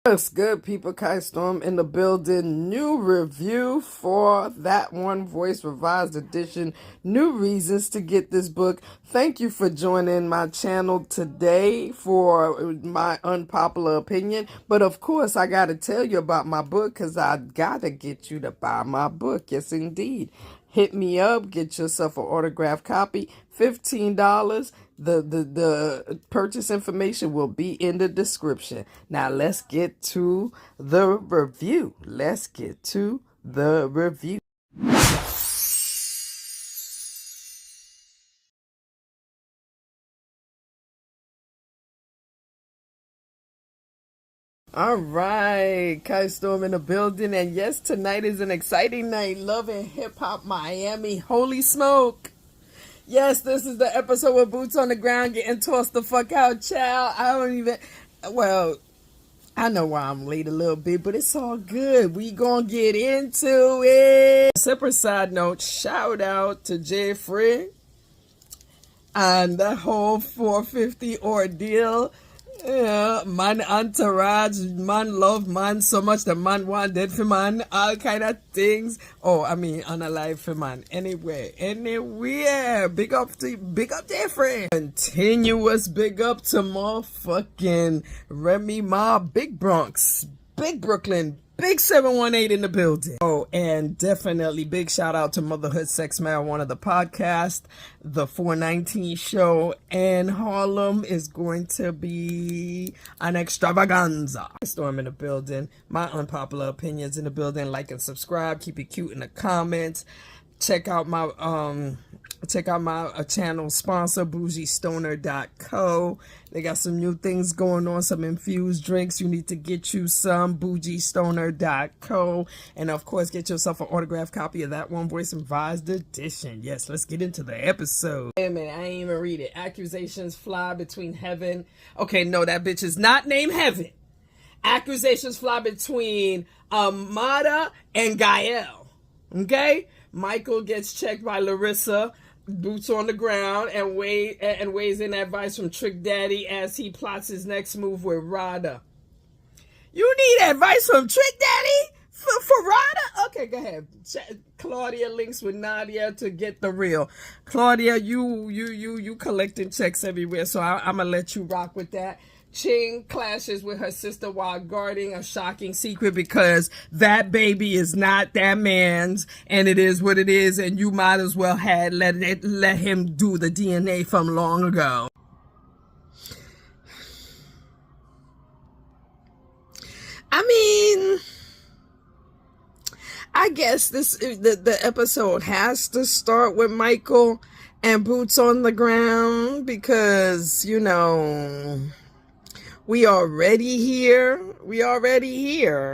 What's good, people? Kai Storm in the building. New review for That One Voice Revised Edition. New reasons to get this book. Thank you for joining my channel today for my unpopular opinion. But of course, I got to tell you about my book because I got to get you to buy my book. Yes, indeed. Hit me up. Get yourself an autographed copy. $15. The purchase information will be in the description. Now let's get to the review. All right, Kai Storm in the building, and yes, tonight is an exciting night. Love and Hip Hop Miami. Holy smoke! Yes, this is the episode with Boots on the Ground getting tossed the fuck out, child. I know why I'm late a little bit, but it's all good. We gonna get into it. Separate side note, shout out to Jeffrey and the whole 450 ordeal. Yeah, man entourage, man love man so much the man want dead for man, all kind of things. Oh, I mean unalive for man. Anywhere. Big up Jeffrey. Continuous big up to motherfucking Remy Ma, Big Bronx, Big Brooklyn, Big 718 in the building. Oh, and definitely big shout out to Motherhood, Sex, Marijuana, the podcast. The 419 show in Harlem is going to be an extravaganza. Storm in the building. My unpopular opinions in the building. Like and subscribe. Keep it cute in the comments. Check out my channel sponsor, bougiestoner.co. They got some new things going on, some infused drinks. You need to get you some, bougiestoner.co. And of course, get yourself an autographed copy of That One Voice Revised Edition. Yes, let's get into the episode. Wait a minute, I ain't even read it. Accusations fly between heaven. Okay, no, that bitch is not named Heaven. Accusations fly between Amada and Gael. Okay? Michael gets checked by Larissa, Boots on the Ground, and weighs in advice from Trick Daddy as he plots his next move with Rada. You need advice from Trick Daddy for Rada? Okay, go ahead. Claudia links with Nadia to get the real. Claudia, you collecting checks everywhere, so I'm gonna let you rock with that. Ching clashes with her sister while guarding a shocking secret because that baby is not that man's and it is what it is, and you might as well had let him do the DNA from long ago. I mean, I guess the episode has to start with Michael and Boots on the Ground because, you know, we already here.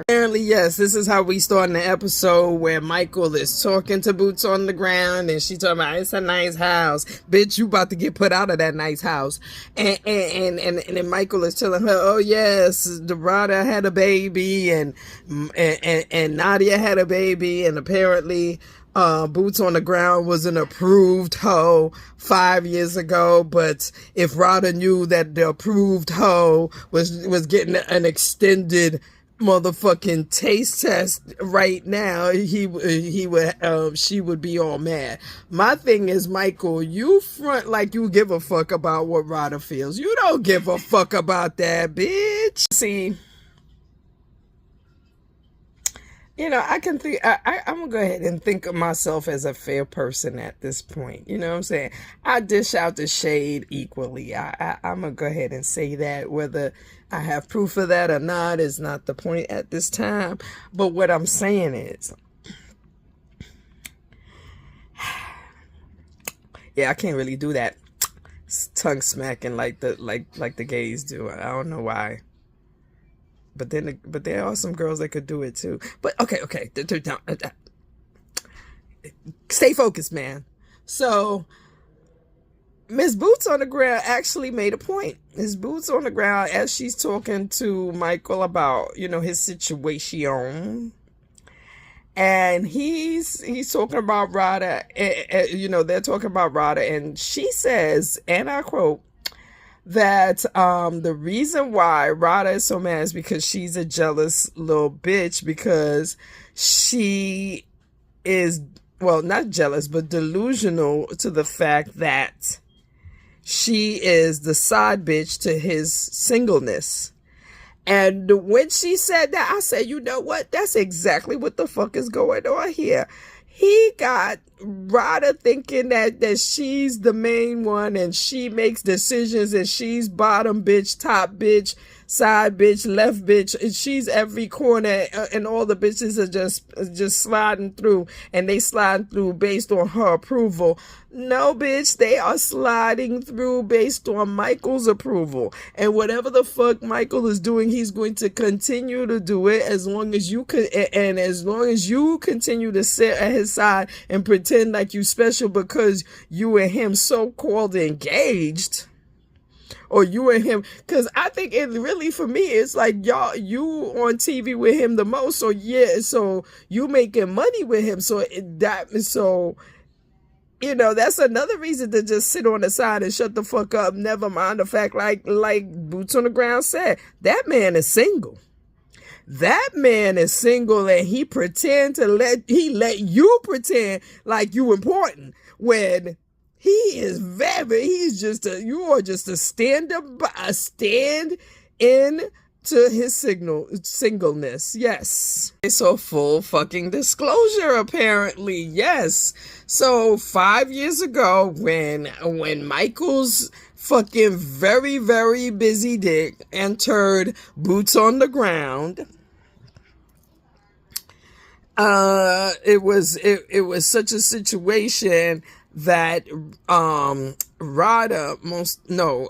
Apparently, yes, this is how we start in the episode where Michael is talking to Boots on the Ground and she talking about, it's a nice house. Bitch, you about to get put out of that nice house. And then Michael is telling her, oh yes, Dorada had a baby and Nadia had a baby, and apparently Boots on the Ground was an approved hoe 5 years ago, but if Rada knew that the approved hoe was getting an extended motherfucking taste test right now, she would be all mad. My thing is, Michael, you front like you give a fuck about what Rada feels. You don't give a fuck about that, bitch. See, you know, I can think, I'm gonna go ahead and think of myself as a fair person at this point. You know what I'm saying? I dish out the shade equally. I'm gonna go ahead and say that. Whether I have proof of that or not is not the point at this time. But what I'm saying is, yeah, I can't really do that tongue smacking like the gays do. I don't know why. But there are some girls that could do it too. But okay. Stay focused, man. So Miss Boots on the Ground actually made a point. Miss Boots on the Ground, as she's talking to Michael about, you know, his situation, and he's talking about Rada. You know, they're talking about Rada, and she says, and I quote, that the reason why Rada is so mad is because she's a jealous little bitch, because she is, well, not jealous, but delusional to the fact that she is the side bitch to his singleness. And when she said that, I said, you know what? That's exactly what the fuck is going on here. He got Rada thinking that she's the main one and she makes decisions and she's bottom bitch, top bitch, side bitch, left bitch, and she's every corner, and all the bitches are just sliding through, and they sliding through based on her approval. No, bitch, they are sliding through based on Michael's approval. And whatever the fuck Michael is doing, he's going to continue to do it as long as you could, and as long as you continue to sit at his side and pretend like you special because you and him so-called engaged. Or you and him, because I think it really, for me, it's like, y'all, you on TV with him the most, so yeah, so you making money with him, so you know, that's another reason to just sit on the side and shut the fuck up. Never mind the fact, like Boots on the Ground said, that man is single. That man is single, and he let you pretend like you important when you are just a stand in to his singleness. Yes. So full fucking disclosure, apparently. Yes. So 5 years ago, when Michael's fucking very, very busy dick entered Boots on the Ground, it was such a situation that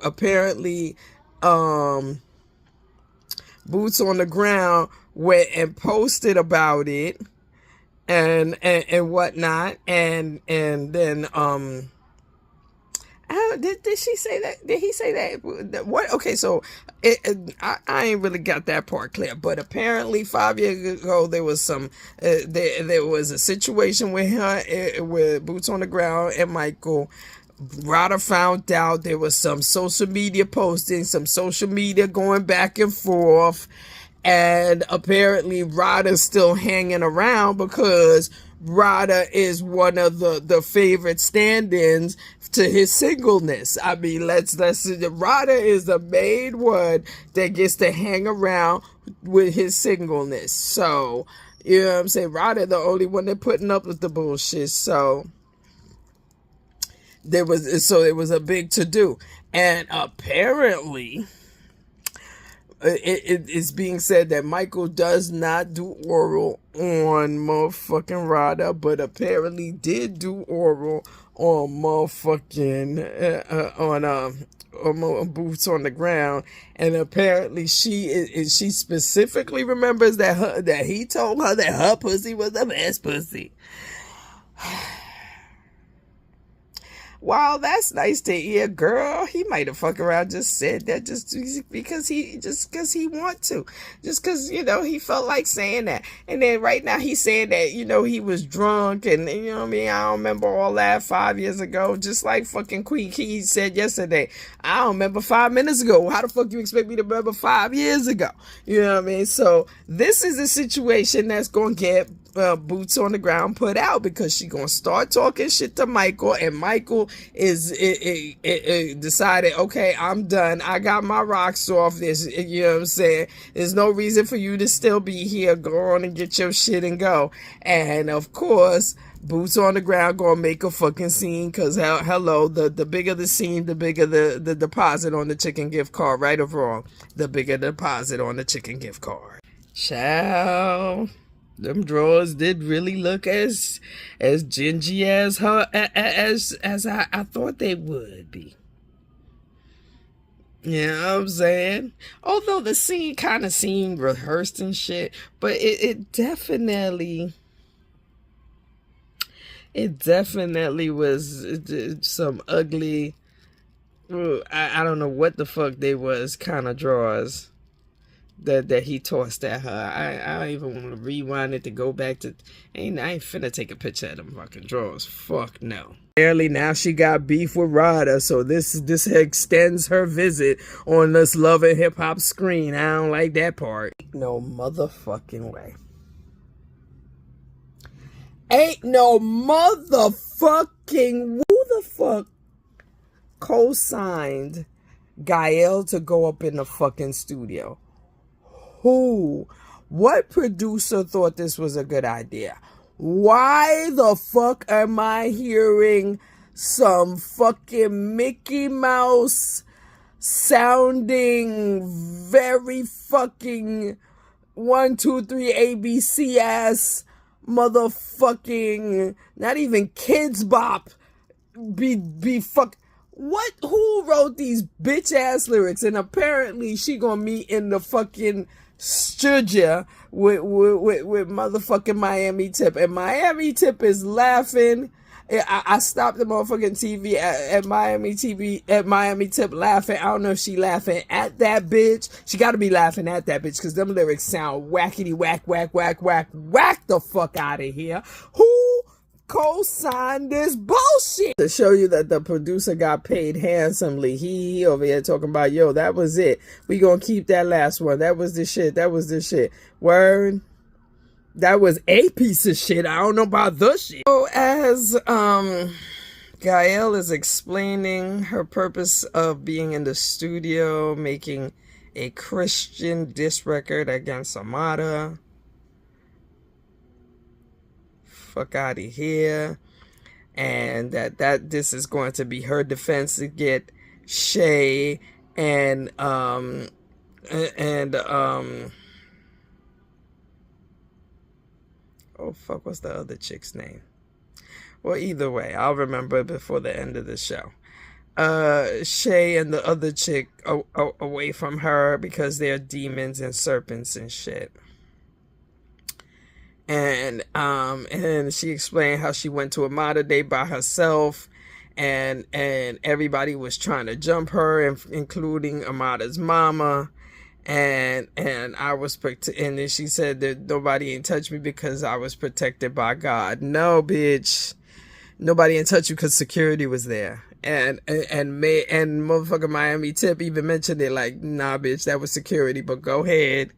apparently Boots on the Ground went and posted about it and whatnot, and then did she say that? Did he say that? What? Okay, so I ain't really got that part clear, but apparently 5 years ago there was there was a situation with her, with Boots on the Ground and Michael. Rada found out there was some social media posting, some social media going back and forth, and apparently Rada's still hanging around because Rada is one of the favorite stand-ins to his singleness. I mean, Rada is the main one that gets to hang around with his singleness. So, you know what I'm saying? Rada the only one that putting up with the bullshit. So it was a big to-do. And apparently it's being said that Michael does not do oral on motherfucking Rada, but apparently did do oral on motherfucking on Boots on the Ground. And apparently she specifically remembers that he told her that her pussy was the best pussy. Wow, that's nice to hear, girl. He might have fucked around just said that just because he want to. Just because, you know, he felt like saying that. And then right now he's saying that, you know, he was drunk and, you know what I mean? I don't remember all that 5 years ago. Just like fucking Queen Key said yesterday. I don't remember 5 minutes ago. How the fuck you expect me to remember 5 years ago? You know what I mean? So this is a situation that's going to get Boots on the Ground put out, because she gonna start talking shit to Michael, and Michael is decided, okay, I'm done, I got my rocks off this, you know what I'm saying, there's no reason for you to still be here, go on and get your shit and go. And of course Boots on the Ground gonna make a fucking scene, because hello, the bigger the scene, the bigger the deposit on the chicken gift card, right or wrong, the bigger the deposit on the chicken gift card. Ciao. Them drawers did really look as gingy as I thought they would be. You know what I'm saying? Although the scene kind of seemed rehearsed and shit, but it definitely was some ugly, I don't know what the fuck they was, kind of drawers. that he tossed at her. I don't even want to rewind it to go back to. I ain't finna take a picture of them fucking drawers. Fuck no. Apparently now she got beef with Ryder, so this extends her visit on this Love and Hip Hop screen. I don't like that part. No motherfucking way. Ain't no motherfucking. Who the fuck co-signed Gael to go up in the fucking studio? Who? What producer thought this was a good idea? Why the fuck am I hearing some fucking Mickey Mouse sounding very fucking 1, 2, 3 ABC ass motherfucking, not even Kids Bop be fuck. What? Who wrote these bitch ass lyrics? And apparently she gonna meet in the fucking studio with motherfucking Miami Tip, and Miami Tip is laughing. I stopped the motherfucking TV at Miami Tip laughing. I don't know if she laughing at that bitch. She got to be laughing at that bitch because them lyrics sound wackety whack the fuck out of here. Who co-signed this bullshit? To show you that the producer got paid handsomely. He over here talking about, yo, that was it. We gonna keep that last one. That was the shit. Word. That was a piece of shit. I don't know about the shit. So as Gael is explaining her purpose of being in the studio, making a Christian diss record against Amada. Fuck out of here. And that this is going to be her defense to get Shay and oh fuck, what's the other chick's name? Well, either way, I'll remember it before the end of the show. Shay and the other chick away from her because they're demons and serpents and shit. And she explained how she went to Amada Day by herself, and everybody was trying to jump her, including Amada's mama. And I was and then she said that nobody ain't touched me because I was protected by God. No, bitch, nobody ain't touched you because security was there. And motherfucker Miami Tip even mentioned it, like, nah, bitch, that was security, but go ahead.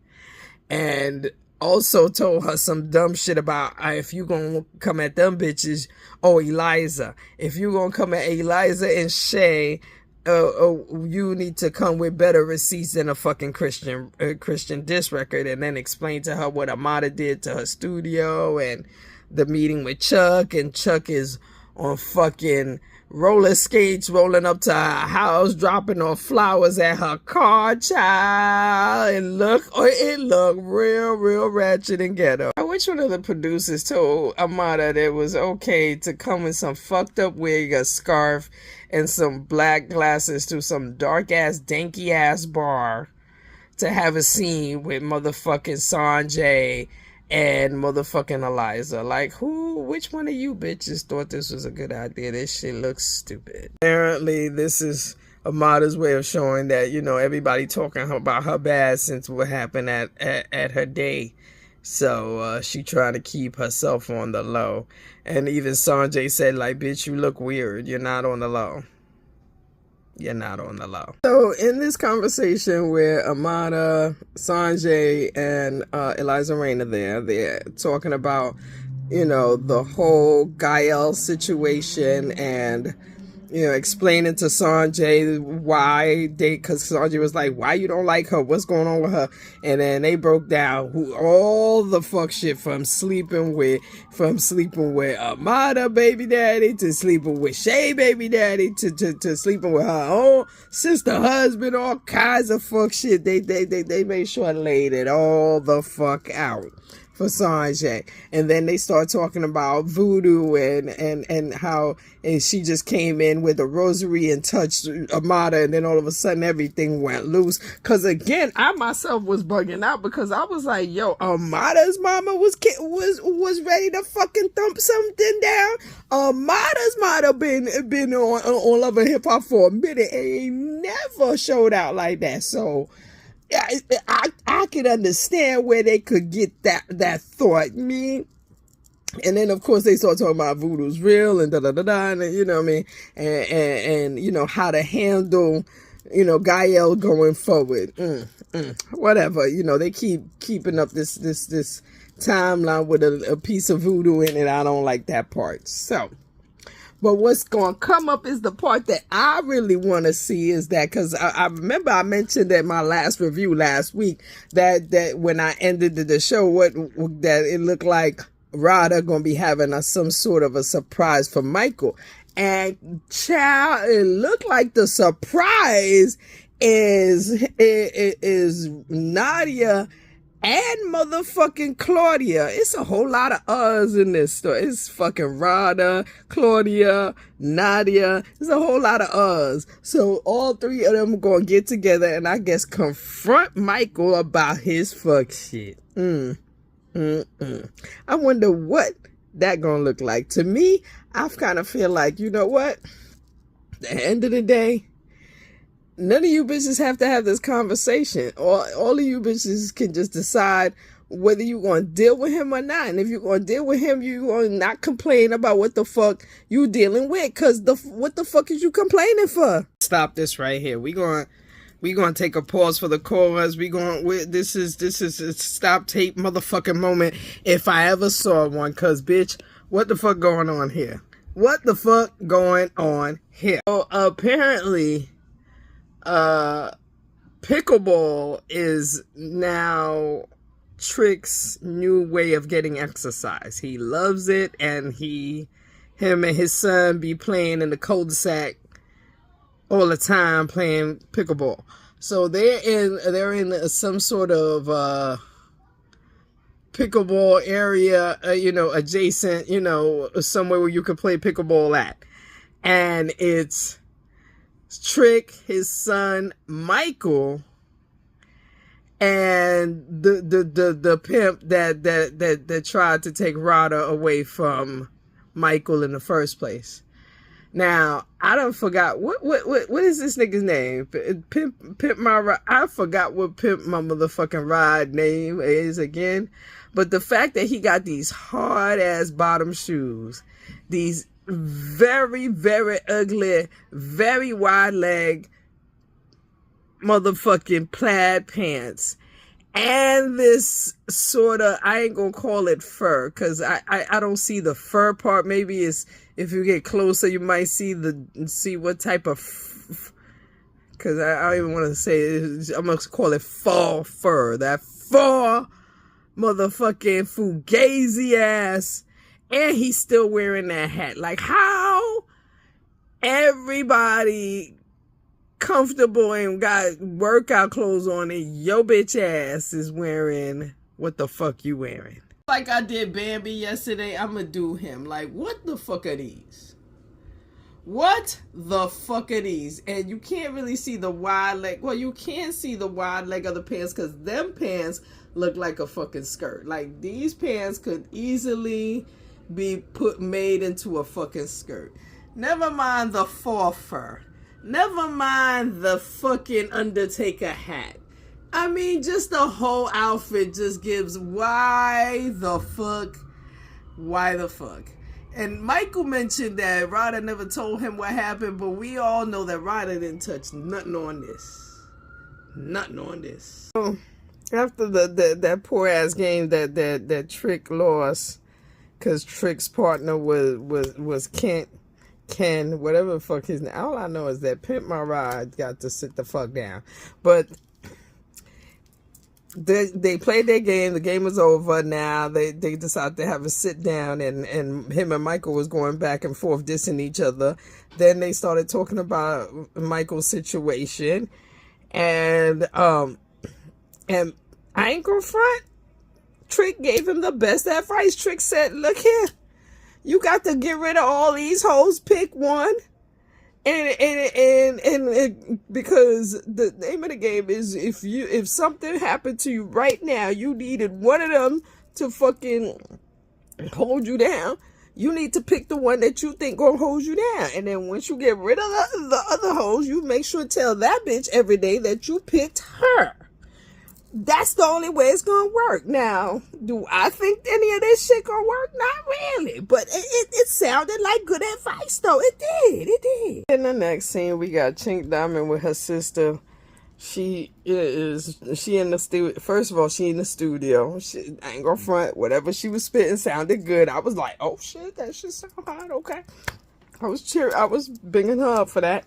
And also told her some dumb shit about, if you gonna come at them bitches, Eliza, if you gonna come at Eliza and Shay, you need to come with better receipts than a fucking Christian diss record. And then explain to her what Amada did to her studio and the meeting with Chuck, and Chuck is on fucking roller skates rolling up to her house, dropping off flowers at her car, child. And it looked real ratchet and ghetto. Which one of the producers told Amada that it was okay to come in some fucked up wig, a scarf, and some black glasses to some dark ass, danky ass bar to have a scene with motherfucking Sanjay and motherfucking Eliza? Like, which one of you bitches thought this was a good idea? This shit looks stupid. Apparently, this is Amada's way of showing that, everybody talking about her bad since what happened at her day. So, she trying to keep herself on the low. And even Sanjay said, like, bitch, you look weird. You're not on the low. You're not on the low. So in this conversation where Amada, Sanjay, and Eliza Rain are there, they're talking about, the whole Gael situation, and explaining to Sanjay why because Sanjay was like, why you don't like her? What's going on with her? And then they broke down all the fuck shit from sleeping with Amada baby daddy, to sleeping with Shay baby daddy, to sleeping with her own sister husband, all kinds of fuck shit. They made sure I laid it all the fuck out for Sanjay. And then they start talking about voodoo and how she just came in with a rosary and touched Amada, and then all of a sudden everything went loose. Cause again, I myself was bugging out because I was like, yo, Amada's mama was ready to fucking thump something down. Amada's mama been on Love and Hip Hop for a minute and ain't never showed out like that. So I can understand where they could get that thought. And then of course they start talking about voodoo's real and and you know what I mean, and you know how to handle, you know, Gael going forward. Whatever, you know, they keeping up this timeline with a piece of voodoo in it. I don't like that part. So, but what's going to come up is the part that I really want to see is that, because I remember I mentioned that my last review last week that when I ended the show, that it looked like Rada going to be having some sort of a surprise for Michael. And child, it looked like the surprise is Nadia and motherfucking Claudia. It's a whole lot of us in this story. It's fucking Rada, Claudia, Nadia. It's a whole lot of us. So all three of them are going to get together and I guess confront Michael about his fuck shit. I wonder what that gonna look like. To me, I kind of feel like, you know what? At the end of the day, none of you bitches have to have this conversation. All of you bitches can just decide whether you're going to deal with him or not. And if you're going to deal with him, you're going to not complain about what the fuck you dealing with. Because what the fuck is you complaining for? Stop this right here. We're going to take a pause for the chorus. This is a stop tape motherfucking moment if I ever saw one. Because, bitch, what the fuck going on here? What the fuck going on here? So, apparently, pickleball is now Trick's new way of getting exercise. He loves it, and him and his son be playing in the cul-de-sac all the time, playing pickleball. So they're in some sort of pickleball area, adjacent, somewhere where you could play pickleball at. And it's Trick, his son Michael, and the pimp that tried to take Rada away from Michael in the first place. Now, I done forgot what is this nigga's name? Pimp my ride. I forgot what Pimp my motherfucking ride name is again. But the fact that he got these hard ass bottom shoes, these very, very ugly, very wide leg motherfucking plaid pants, and this sort of, I ain't gonna call it fur, because I don't see the fur part. Maybe it's, if you get closer, you might see what type of, because I don't even want to say it. I'm going to call it fall fur. That fall motherfucking fugazi ass. And he's still wearing that hat. Like, how everybody comfortable and got workout clothes on and your bitch ass is wearing what the fuck you wearing? Like I did Bambi yesterday, I'm gonna do him. Like, what the fuck are these? What the fuck are these? And you can't really see the wide leg. Well, you can see the wide leg of the pants, because them pants look like a fucking skirt. Like, these pants could easily be made into a fucking skirt. Never mind the faux fur. Never mind the fucking Undertaker hat. I mean, just the whole outfit just gives why the fuck? And Michael mentioned that Rada never told him what happened, but we all know that Rada didn't touch nothing on this. So, after that poor ass game that Trick lost, because Trick's partner was Ken, whatever the fuck his name. All I know is that Pimp My Ride got to sit the fuck down. But they played their game. The game was over. Now they decided to have a sit down, and him and Michael was going back and forth dissing each other. Then they started talking about Michael's situation, and I ain't gonna front. Trick gave him the best advice. Trick said, "Look here, you got to get rid of all these hoes. Pick one." And because the name of the game is, if something happened to you right now, you needed one of them to fucking hold you down. You need to pick the one that you think gonna hold you down. And then once you get rid of the other hoes, you make sure to tell that bitch every day that you picked her. that's the only way it's gonna work. Now, do I think any of this shit gonna work? Not really, but it sounded like good advice though. It did. In the next scene, we got Chink Diamond with her sister. She in the studio. First of all, she in the studio. I ain't gonna front. Whatever she was spitting sounded good. I was like, oh shit, that shit sound hot. Okay. I was bigging her up for that.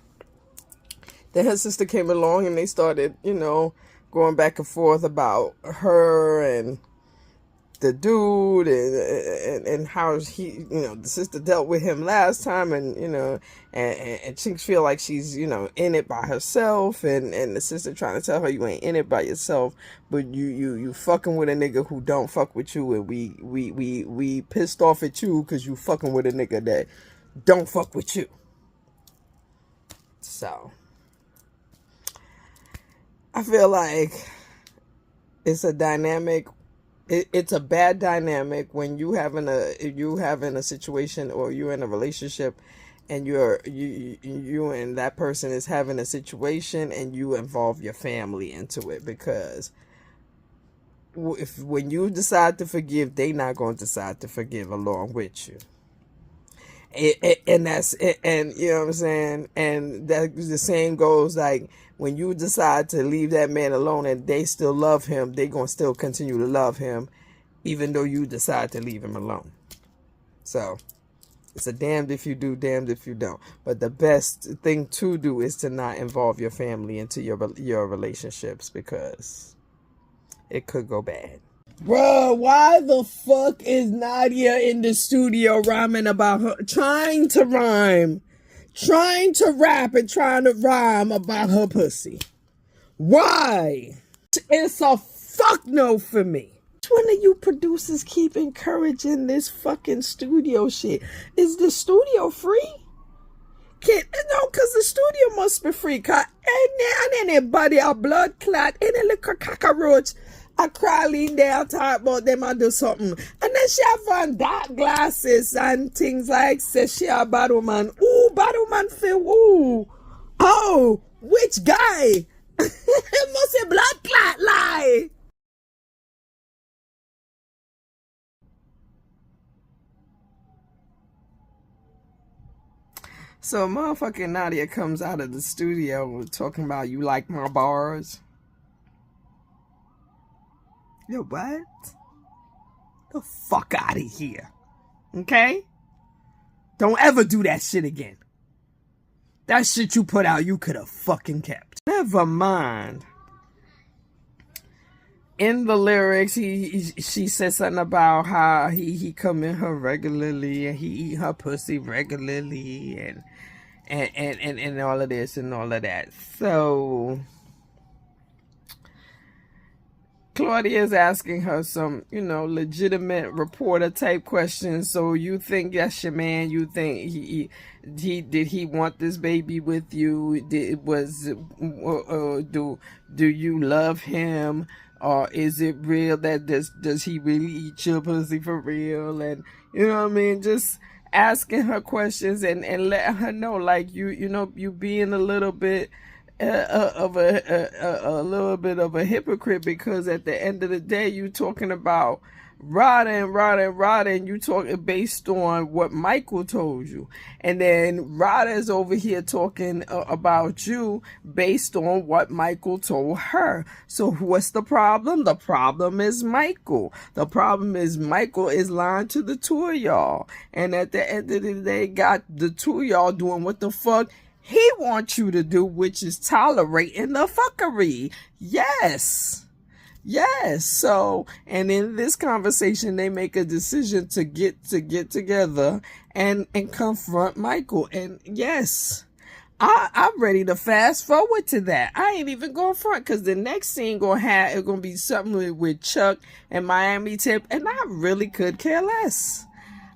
Then her sister came along and they started, going back and forth about her and the dude and how he, the sister dealt with him last time, and and Chinks feel like she's, in it by herself, and the sister trying to tell her you ain't in it by yourself, but you fucking with a nigga who don't fuck with you, and we pissed off at you because you fucking with a nigga that don't fuck with you. So I feel like it's a dynamic. It's a bad dynamic when you having a situation, or you're in a relationship, and you and that person is having a situation, and you involve your family into it, because when you decide to forgive, they not going to decide to forgive along with you. And you know what I'm saying, and that the same goes like when you decide to leave that man alone and they still love him, they gonna still continue to love him even though you decide to leave him alone. So it's a damned if you do, damned if you don't. But the best thing to do is to not involve your family into your relationships, because it could go bad. Bruh, why the fuck is Nadia in the studio rhyming about her, trying to rap and trying to rhyme about her pussy? Why? It's a fuck no for me. Which one of you producers keep encouraging this fucking studio shit? Is the studio free? Cause the studio must be free. Cause anybody a blood clot, any little cockroach, I cry lean there talk about them and do something. And then she have on dark glasses and things like, say she a bad woman. Ooh, bad woman feel, ooh. Oh, which guy? It must be blood clot lie. So motherfucking Nadia comes out of the studio talking about, you like my bars? Yo, what? The fuck out of here. Okay? Don't ever do that shit again. That shit you put out, you could have fucking kept. Never mind. In the lyrics, she said something about how he come in her regularly and he eat her pussy regularly and all of this and all of that. So Claudia's asking her some, legitimate reporter type questions. So you think that's your man? You think did he want this baby with you? Do you love him? Or is it real that does he really eat your pussy for real? And you know what I mean? Just asking her questions and letting her know, like, you being a little bit of a little bit of a hypocrite, because at the end of the day you talking about Rada, and you talking based on what Michael told you, and then Rada is over here talking about you based on what Michael told her. So what's the problem? The problem is Michael. The problem is Michael is lying to the two of y'all, and at the end of the day got the two of y'all doing what the fuck he wants you to do, which is tolerating the fuckery. Yes. So, and in this conversation, they make a decision to get together and confront Michael. And yes, I'm ready to fast forward to that. I ain't even going front, because the next scene gonna be something with Chuck and Miami Tip, and I really could care less.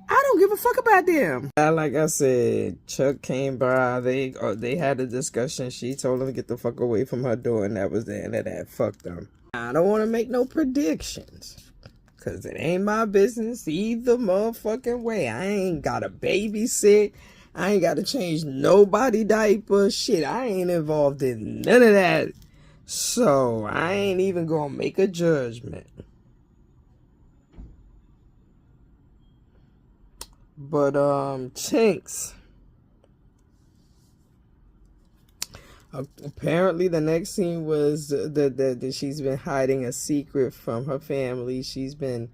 I don't give a fuck about them. Like I said, Chuck came by. They had a discussion. She told him to get the fuck away from her door, and that was the end of that. Fuck them. I don't want to make no predictions, because it ain't my business either motherfucking way. I ain't got to babysit. I ain't got to change nobody diaper. Shit, I ain't involved in none of that. So I ain't even gonna make a judgment. But Chinks. Apparently, the next scene was that she's been hiding a secret from her family. She's been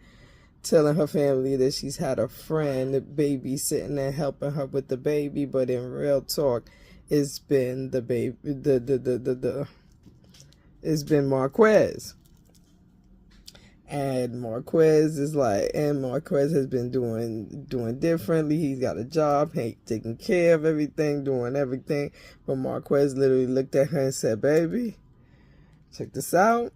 telling her family that she's had a friend babysitting and helping her with the baby, but in real talk, it's been the baby, it's been Marquez. And Marquez has been doing differently. He's got a job, taking care of everything, doing everything. But Marquez literally looked at her and said, "Baby, check this out.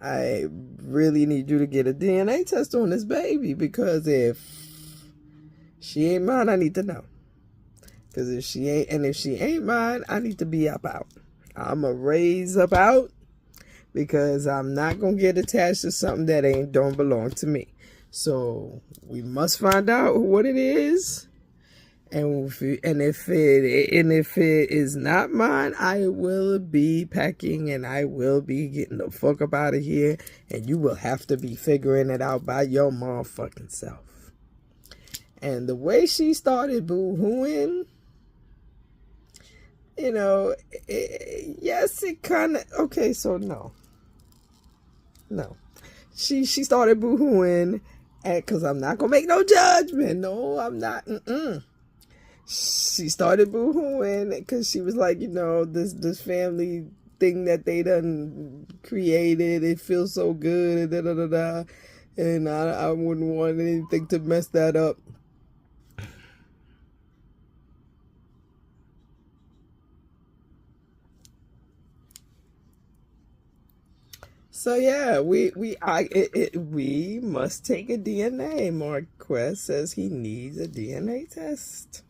I really need you to get a DNA test on this baby, because if she ain't mine, I need to know. Because if she ain't mine, I need to be up out. I'ma raise up out, because I'm not going to get attached to something that don't belong to me. So we must find out what it is. And if it is not mine, I will be packing and I will be getting the fuck up out of here. And you will have to be figuring it out by your motherfucking self." And the way she started boo-hooing, yes, it kind of, okay, so no. She started boo-hooing, because I'm not going to make no judgment. No, I'm not. She started boo-hooing because she was like, this family thing that they done created, it feels so good, and I wouldn't want anything to mess that up. So yeah, we must take a DNA. Marquez says he needs a DNA test.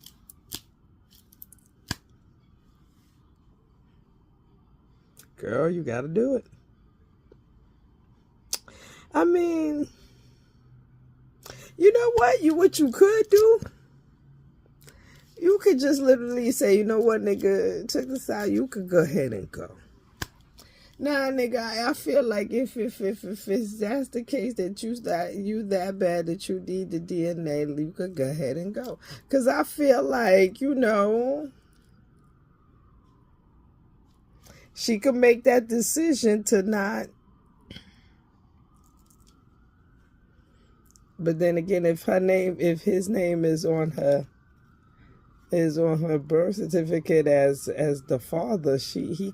Girl, you gotta do it. I mean, you know what? What you could do? You could just literally say, "You know what, nigga, check this out. You could go ahead and go." Nah, nigga, I feel like if that's the case, that you that bad that you need the DNA, you could go ahead and go. Because I feel like, she could make that decision to not. But then again, if his name is on her birth certificate as the father, he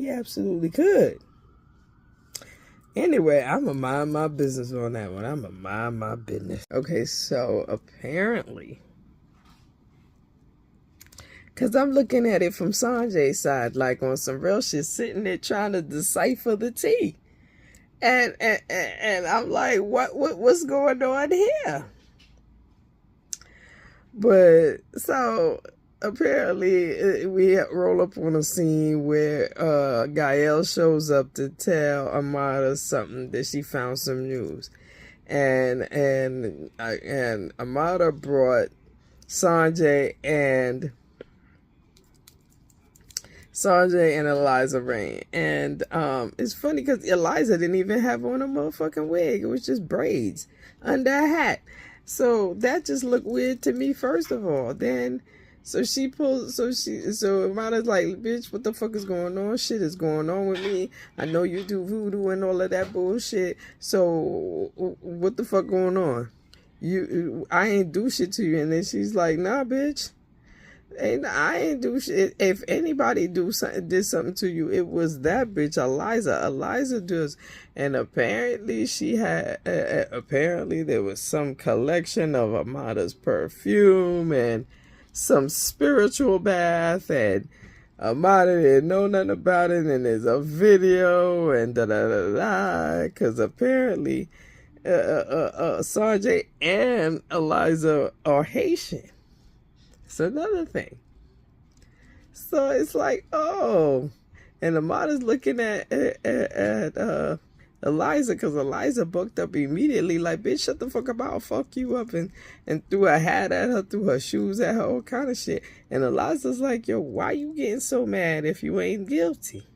absolutely could. Anyway, I'm going to mind my business on that one. I'm going to mind my business. Okay, so apparently, because I'm looking at it from Sanjay's side, like on some real shit, sitting there trying to decipher the tea. And I'm like, what's going on here? But, so apparently, we roll up on a scene where Gael shows up to tell Amada something, that she found some news, and Amada brought Sanjay and Eliza Rain, and it's funny because Eliza didn't even have on a motherfucking wig; it was just braids under a hat. So that just looked weird to me, first of all. Then. So Amada's like, "Bitch, what the fuck is going on? Shit is going on with me. I know you do voodoo and all of that bullshit. So what the fuck going on? I ain't do shit to you." And then she's like, "Nah, bitch. I ain't do shit. If anybody did something to you, it was that bitch, Eliza. Eliza does." And apparently apparently there was some collection of Amada's perfume and some spiritual bath, and Amada didn't know nothing about it, and there's a video, and because apparently Sanjay and Eliza are Haitian. It's another thing. So it's like, oh, and Amada's looking at Eliza, because Eliza bucked up immediately, like, bitch, shut the fuck up, I'll fuck you up, and threw her hat at her, threw her shoes at her, all kind of shit. And Eliza's like, yo, why you getting so mad if you ain't guilty?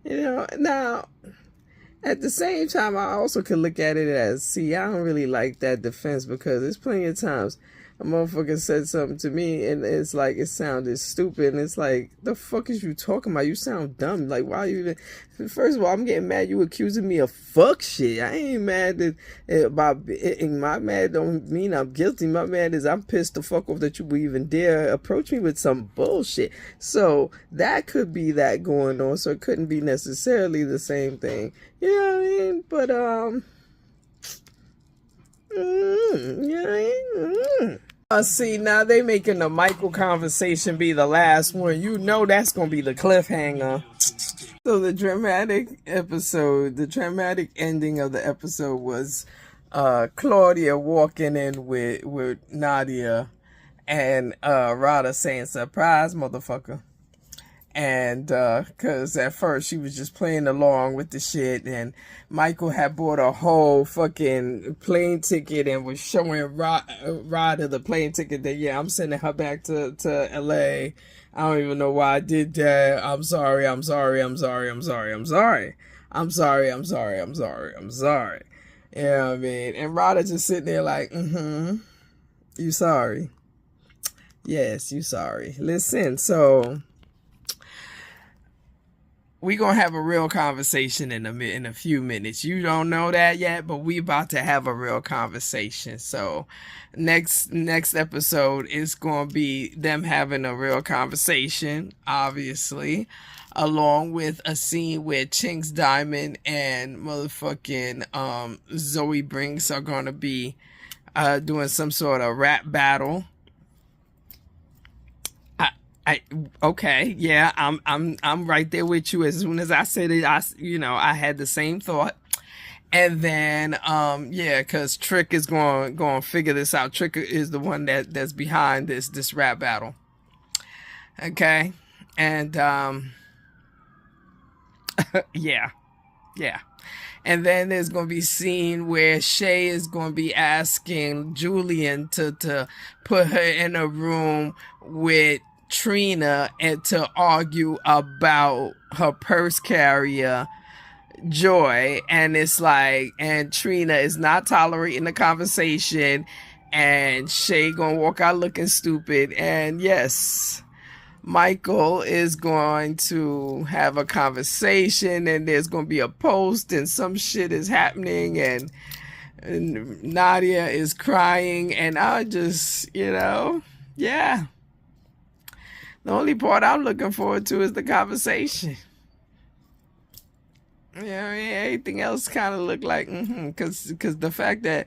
You know, now, at the same time, I also could look at it as, see, I don't really like that defense, because there's plenty of times a motherfucker said something to me and it's like, it sounded stupid, and it's like, the fuck is you talking about? You sound dumb. Like, why you even, first of all, I'm getting mad you accusing me of fuck shit. I ain't mad about it. My mad don't mean I'm guilty. My mad is I'm pissed the fuck off that you would even dare approach me with some bullshit. So that could be that going on, so it couldn't be necessarily the same thing. You know what I mean? But see, now they making the Michael conversation be the last one. You know that's gonna be the cliffhanger. So the dramatic ending of the episode was Claudia walking in with Nadia, and Rada saying, surprise, motherfucker. And because at first she was just playing along with the shit, and Michael had bought a whole fucking plane ticket and was showing Rada the plane ticket that, yeah, I'm sending her back to LA. I don't even know why I did that. I'm sorry. You know what I mean? And Rada just sitting there like, you sorry? Yes, you sorry. Listen, so we gonna have a real conversation in a few minutes. You don't know that yet, but we about to have a real conversation. So next episode is gonna be them having a real conversation, obviously, along with a scene where Chinks Diamond and motherfucking Zoe Brinks are gonna be doing some sort of rap battle. Okay, yeah, I'm right there with you. As soon as I said it, I had the same thought. And then yeah, because Trick is going to figure this out. Trick is the one that's behind this rap battle. Okay, and yeah. And then there's going to be a scene where Shay is going to be asking Julian to put her in a room with Trina and to argue about her purse carrier Joy, and it's like, and Trina is not tolerating the conversation, and Shay gonna walk out looking stupid, and yes, Michael is going to have a conversation, and there's gonna be a post, and some shit is happening, and Nadia is crying, and I just, yeah. The only part I'm looking forward to is the conversation. Everything else kind of look like, because the fact that,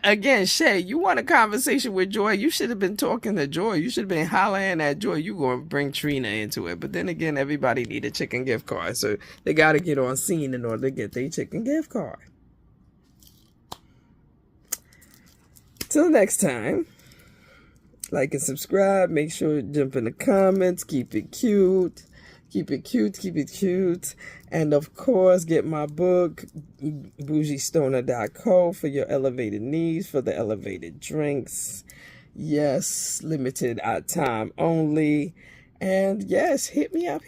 again, Shay, you want a conversation with Joy, you should have been talking to Joy. You should have been hollering at Joy. You going to bring Trina into it. But then again, everybody need a chicken gift card, so they got to get on scene in order to get their chicken gift card. Till next time. Like and subscribe. Make sure to jump in the comments. Keep it cute. And of course, get my book, bougiestoner.co, for your elevated needs, for the elevated drinks. Yes, limited time only. And yes, hit me up.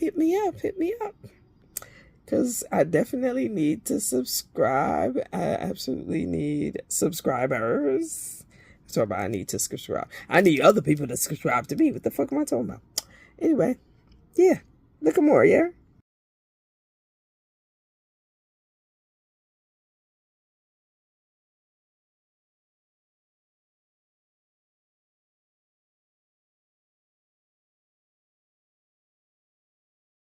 Because I definitely need to subscribe. I absolutely need subscribers. So I need to subscribe. I need other people to subscribe to me. What the fuck am I talking about? Anyway, yeah. Look at more, yeah?